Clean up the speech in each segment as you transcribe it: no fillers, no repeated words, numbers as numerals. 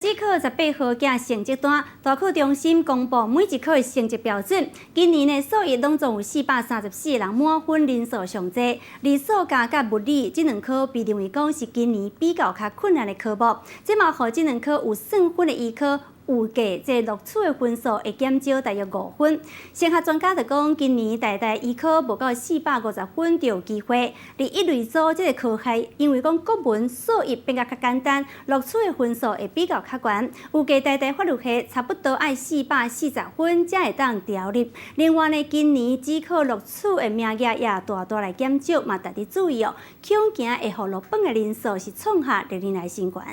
指考18号寄成绩单，大考中心公布每一科的成绩标准。今年的数一拢总有434人满分人数上济，理数加物理这两科被认为讲是今年比较较困难的科目。这嘛，互这两科有算分的医科。 预计这录取的分数会减少大约5分。升学专家就讲，今年大医科无到450分就有机会。而一类组这个科系，因为讲国文、数一变较简单，录取的分数会比较较悬。预计大法律系差不多爱440分才会当调入。另外呢，今年指考录取的名额也大大来减少，嘛特别注意哦，恐惊会互落榜的人数是创下历年来新高。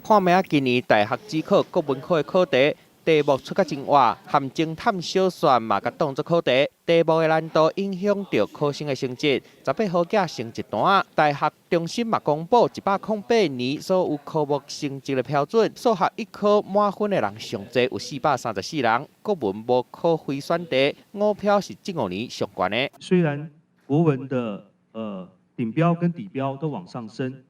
看明今年大学指考国文科的考题，题目出较真活，含侦探小说嘛，甲当作考题。题目的难度影响到考生的成绩。18号寄成绩单，大学中心嘛公布108年所有科目成绩的标准。数学一科满分的人上济有434人，国文无考非选题，5票是这5年上悬的。虽然国文的顶标跟底标都往上升，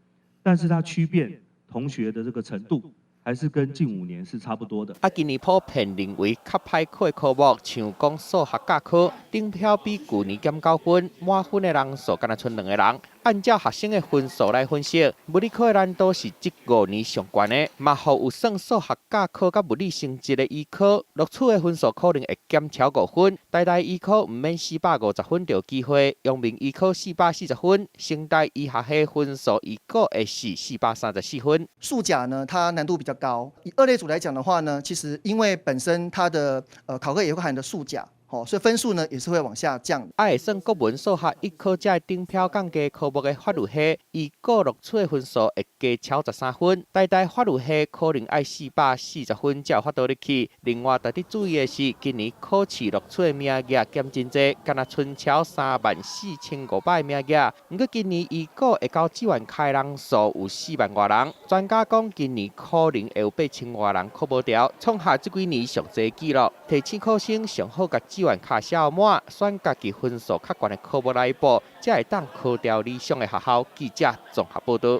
但是它区变。 同学的这个程度还是跟近5年是差不多的。今年普遍认为较歹考的科目，像讲数学甲科，顶标比去年减9分，满分的人数敢若剩2个人。按照学生的分数来分析，物理科的难度是这5年上悬的，嘛，互有算数学甲科甲物理成绩的医科，录取的分数可能会减超5分。大医科毋免450分就有机会，阳明医科440分，成大医学系分数预估会是434分。数甲呢，它难度比较高。以2类组来讲的话呢，其实因为本身它的考科也会含的数甲。 所以分数呢也是会往下降。会算国文、数学一科这顶标降低科目的法律系，预估录取的分数会加超13分。大法律系可能爱440分才有法度入去。另外，特别注意的是，今年考试录取的名额减真济，敢若剩超34500名额。不过今年预估会到志愿开人数有4万多人。专家讲，今年可能会有8000多人考无掉，创下这几年上济纪录。提醒考生上好甲 志愿卡写满，选家己分数较悬的科目来报，才会当考调理想的学校。记者综合报道。